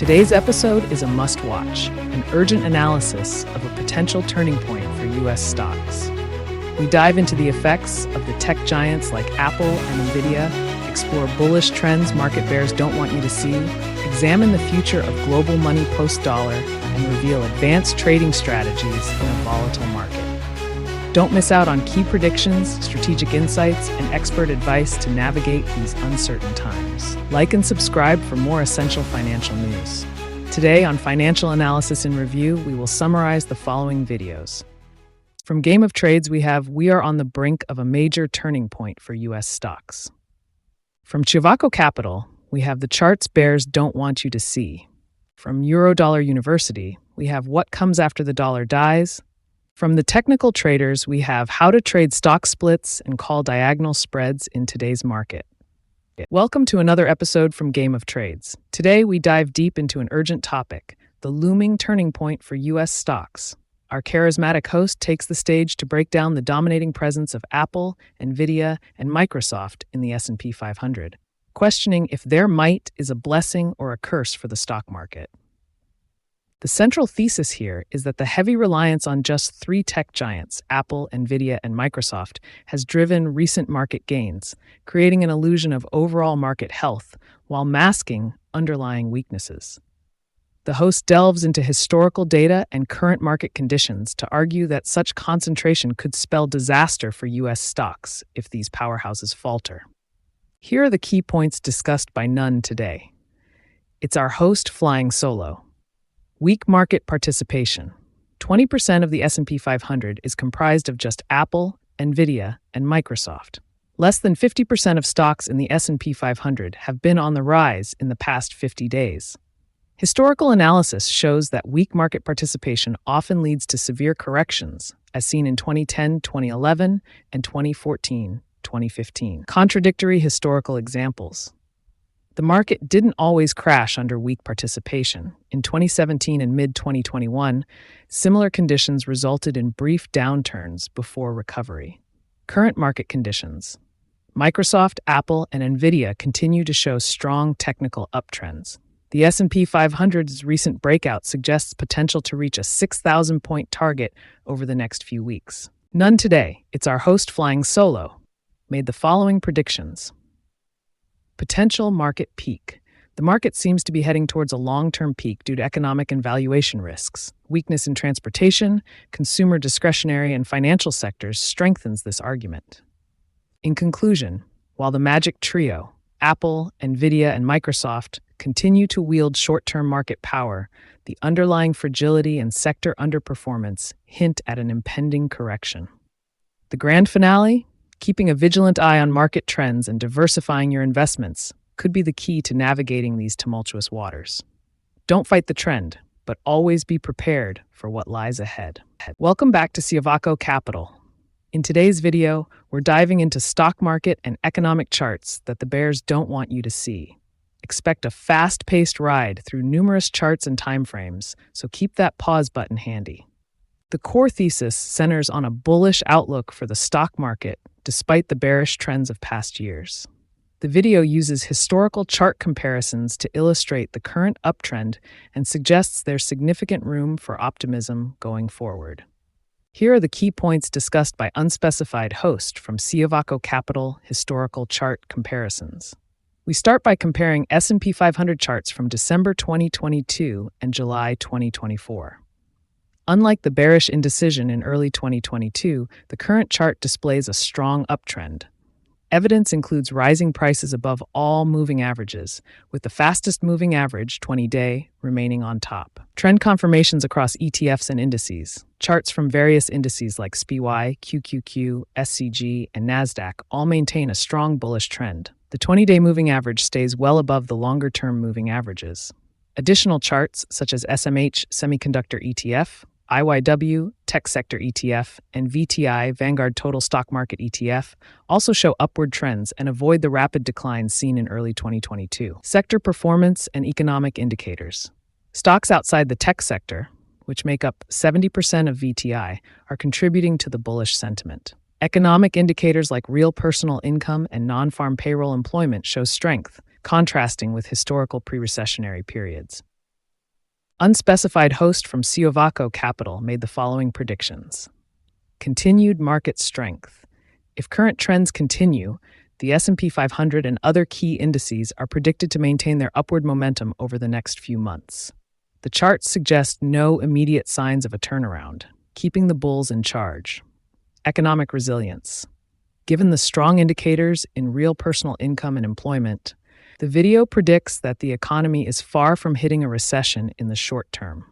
Today's episode is a must-watch, an urgent analysis of a potential turning point for U.S. stocks. We dive into the effects of the tech giants like Apple and Nvidia, explore bullish trends market bears don't want you to see, examine the future of global money post-dollar, and reveal advanced trading strategies in a volatile market. Don't miss out on key predictions, strategic insights, and expert advice to navigate these uncertain times. Like and subscribe for more essential financial news. Today on Financial Analysis in Review, we will summarize the following videos. From Game of Trades, we are on the brink of a major turning point for U.S. stocks. From CiovaccoCapital, we have the charts bears don't want you to see. From Eurodollar University, we have what comes after the dollar dies. From TheTechnicalTraders, we have how to trade stock splits and call diagonal spreads in today's market. Welcome to another episode from Game of Trades. Today, we dive deep into an urgent topic, the looming turning point for U.S. stocks. Our charismatic host takes the stage to break down the dominating presence of Apple, Nvidia, and Microsoft in the S&P 500, questioning if their might is a blessing or a curse for the stock market. The central thesis here is that the heavy reliance on just three tech giants, Apple, Nvidia, and Microsoft, has driven recent market gains, creating an illusion of overall market health while masking underlying weaknesses. The host delves into historical data and current market conditions to argue that such concentration could spell disaster for U.S. stocks if these powerhouses falter. Here are the key points discussed by none today. It's our host flying solo. Weak market participation. 20% of the S&P 500 is comprised of just Apple, Nvidia, and Microsoft. Less than 50% of stocks in the S&P 500 have been on the rise in the past 50 days. Historical analysis shows that weak market participation often leads to severe corrections, as seen in 2010, 2011, and 2014, 2015. Contradictory historical examples. The market didn't always crash under weak participation. In 2017 and mid-2021, similar conditions resulted in brief downturns before recovery. Current market conditions. Microsoft, Apple, and Nvidia continue to show strong technical uptrends. The S&P 500's recent breakout suggests potential to reach a 6,000-point target over the next few weeks. None today. It's our host flying solo. Made the following predictions. Potential market peak. The market seems to be heading towards a long-term peak due to economic and valuation risks. Weakness in transportation, consumer discretionary, and financial sectors strengthens this argument. In conclusion, while the magic trio, Apple, Nvidia, and Microsoft, continue to wield short-term market power, the underlying fragility and sector underperformance hint at an impending correction. The grand finale? Keeping a vigilant eye on market trends and diversifying your investments could be the key to navigating these tumultuous waters. Don't fight the trend, but always be prepared for what lies ahead. Welcome back to CiovaccoCapital. In today's video, we're diving into stock market and economic charts that the bears don't want you to see. Expect a fast-paced ride through numerous charts and timeframes, so keep that pause button handy. The core thesis centers on a bullish outlook for the stock market despite the bearish trends of past years. The video uses historical chart comparisons to illustrate the current uptrend and suggests there's significant room for optimism going forward. Here are the key points discussed by unspecified host from CiovaccoCapital historical chart comparisons. We start by comparing S&P 500 charts from December 2022 and July 2024. Unlike the bearish indecision in early 2022, the current chart displays a strong uptrend. Evidence includes rising prices above all moving averages, with the fastest moving average, 20-day, remaining on top. Trend confirmations across ETFs and indices. Charts from various indices like SPY, QQQ, SCG, and NASDAQ all maintain a strong bullish trend. The 20-day moving average stays well above the longer-term moving averages. Additional charts, such as SMH Semiconductor ETF, IYW, Tech Sector ETF, and VTI, Vanguard Total Stock Market ETF, also show upward trends and avoid the rapid declines seen in early 2022. Sector performance and economic indicators. Stocks outside the tech sector, which make up 70% of VTI, are contributing to the bullish sentiment. Economic indicators like real personal income and non-farm payroll employment show strength, contrasting with historical pre-recessionary periods. Unspecified host from CiovaccoCapital made the following predictions. Continued market strength. If current trends continue, the S&P 500 and other key indices are predicted to maintain their upward momentum over the next few months. The charts suggest no immediate signs of a turnaround, keeping the bulls in charge. Economic resilience. Given the strong indicators in real personal income and employment, the video predicts that the economy is far from hitting a recession in the short term.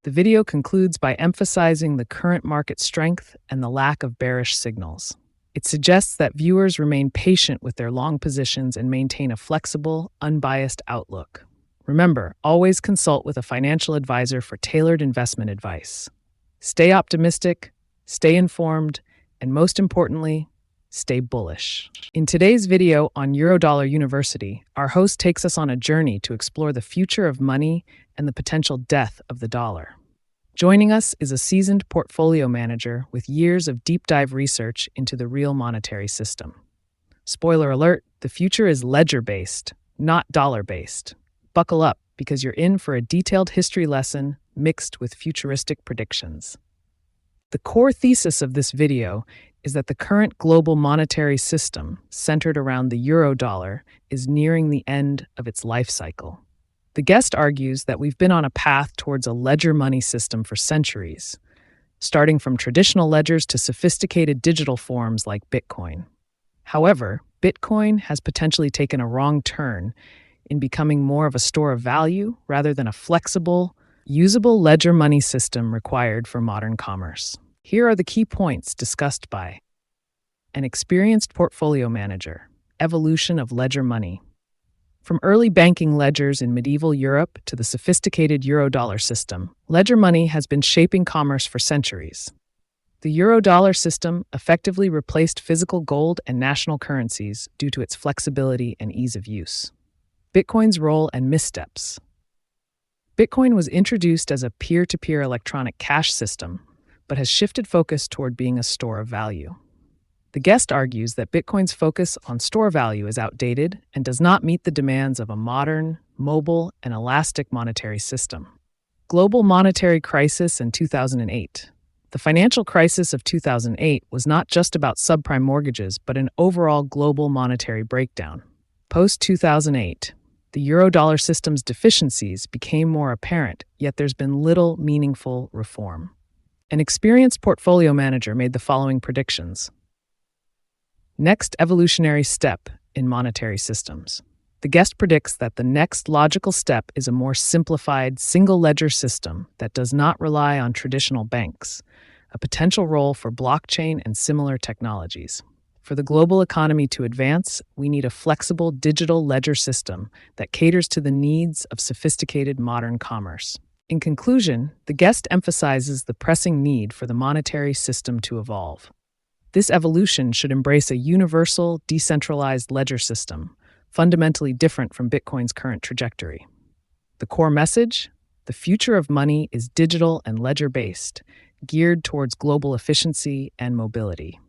The video concludes by emphasizing the current market strength and the lack of bearish signals. It suggests that viewers remain patient with their long positions and maintain a flexible, unbiased outlook. Remember, always consult with a financial advisor for tailored investment advice. Stay optimistic, stay informed, and most importantly, stay bullish. In today's video on Eurodollar University, our host takes us on a journey to explore the future of money and the potential death of the dollar. Joining us is a seasoned portfolio manager with years of deep dive research into the real monetary system. Spoiler alert, the future is ledger-based, not dollar-based. Buckle up, because you're in for a detailed history lesson mixed with futuristic predictions. The core thesis of this video is that the current global monetary system, centered around the Eurodollar, is nearing the end of its life cycle. The guest argues that we've been on a path towards a ledger money system for centuries, starting from traditional ledgers to sophisticated digital forms like Bitcoin. However, Bitcoin has potentially taken a wrong turn in becoming more of a store of value rather than a flexible, usable ledger money system required for modern commerce. Here are the key points discussed by an experienced portfolio manager. Evolution of ledger money. From early banking ledgers in medieval Europe to the sophisticated Eurodollar system, ledger money has been shaping commerce for centuries. The Eurodollar system effectively replaced physical gold and national currencies due to its flexibility and ease of use. Bitcoin's role and missteps. Bitcoin was introduced as a peer-to-peer electronic cash system, but has shifted focus toward being a store of value. The guest argues that Bitcoin's focus on store value is outdated and does not meet the demands of a modern, mobile, and elastic monetary system. Global monetary crisis in 2008. The financial crisis of 2008 was not just about subprime mortgages, but an overall global monetary breakdown. Post-2008, the Eurodollar system's deficiencies became more apparent, yet there's been little meaningful reform. An experienced portfolio manager made the following predictions. Next evolutionary step in monetary systems. The guest predicts that the next logical step is a more simplified single-ledger system that does not rely on traditional banks, a potential role for blockchain and similar technologies. For the global economy to advance, we need a flexible digital ledger system that caters to the needs of sophisticated modern commerce. In conclusion, the guest emphasizes the pressing need for the monetary system to evolve. This evolution should embrace a universal, decentralized ledger system, fundamentally different from Bitcoin's current trajectory. The core message? The future of money is digital and ledger-based, geared towards global efficiency and mobility.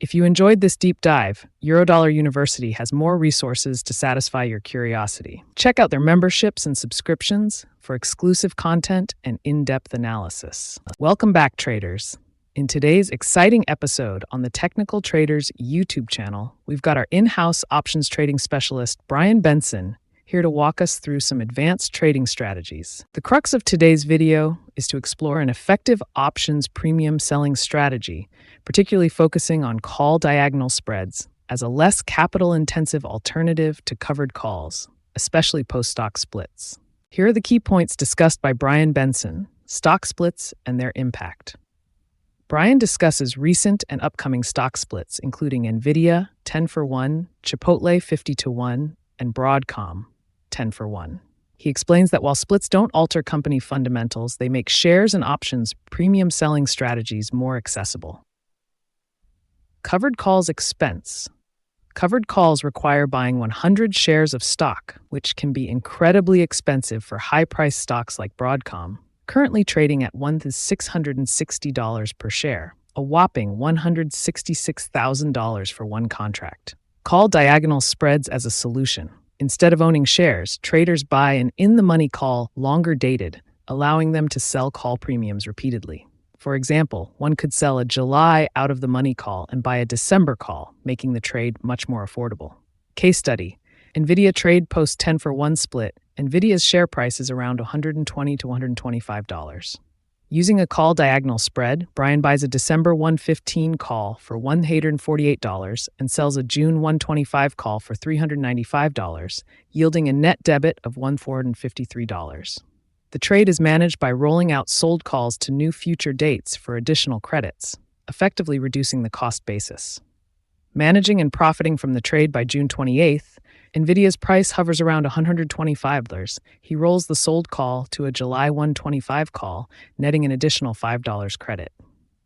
If you enjoyed this deep dive, Eurodollar University has more resources to satisfy your curiosity. Check out their memberships and subscriptions for exclusive content and in-depth analysis. Welcome back, traders. In today's exciting episode on the Technical Traders YouTube channel, we've got our in-house options trading specialist, Brian Benson, here to walk us through some advanced trading strategies. The crux of today's video is to explore an effective options premium selling strategy, particularly focusing on call diagonal spreads as a less capital-intensive alternative to covered calls, especially post-stock splits. Here are the key points discussed by Brian Benson, stock splits and their impact. Brian discusses recent and upcoming stock splits, including NVIDIA, 10-for-1, Chipotle, 50-to-1, and Broadcom, 10-for-1. He explains that while splits don't alter company fundamentals, they make shares and options premium selling strategies more accessible. Covered calls expense. Covered calls require buying 100 shares of stock, which can be incredibly expensive for high-priced stocks like Broadcom, currently trading at $1,660 per share, a whopping $166,000 for one contract. Call diagonal spreads as a solution. Instead of owning shares, traders buy an in-the-money call longer dated, allowing them to sell call premiums repeatedly. For example, one could sell a July out-of-the-money call and buy a December call, making the trade much more affordable. Case study: NVIDIA trade post 10 for 1 split. NVIDIA's share price is around $120 to $125. Using a call diagonal spread, Brian buys a December 115 call for $148 and sells a June 125 call for $395, yielding a net debit of $153. The trade is managed by rolling out sold calls to new future dates for additional credits, effectively reducing the cost basis. Managing and profiting from the trade by June 28th, NVIDIA's price hovers around $125. He rolls the sold call to a July 125 call, netting an additional $5 credit.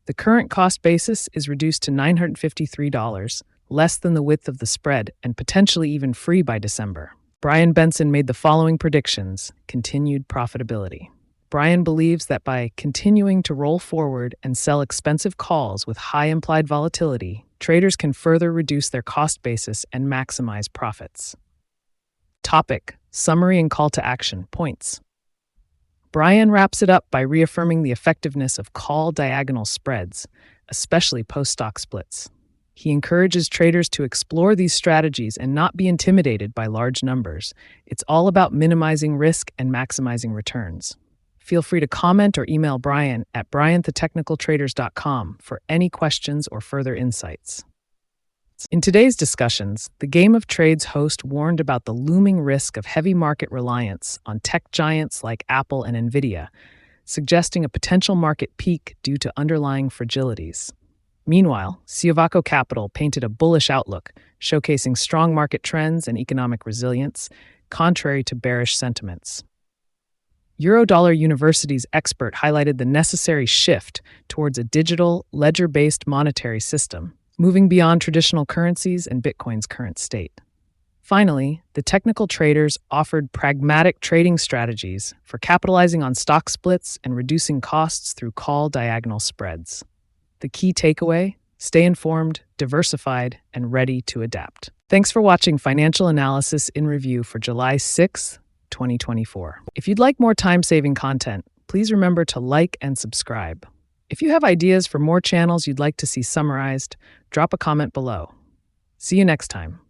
The current cost basis is reduced to $953, less than the width of the spread and potentially even free by December. Brian Benson made the following predictions: continued profitability. Brian believes that by continuing to roll forward and sell expensive calls with high implied volatility, traders can further reduce their cost basis and maximize profits. Topic: Summary and call to action points. Brian wraps it up by reaffirming the effectiveness of call diagonal spreads, especially post-stock splits. He encourages traders to explore these strategies and not be intimidated by large numbers. It's all about minimizing risk and maximizing returns. Feel free to comment or email Brian at brian@TheTechnicalTraders.com for any questions or further insights. In today's discussions, the Game of Trades host warned about the looming risk of heavy market reliance on tech giants like Apple and NVIDIA, suggesting a potential market peak due to underlying fragilities. Meanwhile, CiovaccoCapital painted a bullish outlook, showcasing strong market trends and economic resilience, contrary to bearish sentiments. Eurodollar University's expert highlighted the necessary shift towards a digital, ledger-based monetary system, moving beyond traditional currencies and Bitcoin's current state. Finally, the technical traders offered pragmatic trading strategies for capitalizing on stock splits and reducing costs through call diagonal spreads. The key takeaway: stay informed, diversified, and ready to adapt. Thanks for watching Financial Analysis in Review for July 6th, 2024. If you'd like more time-saving content, please remember to like and subscribe. If you have ideas for more channels you'd like to see summarized, drop a comment below. See you next time.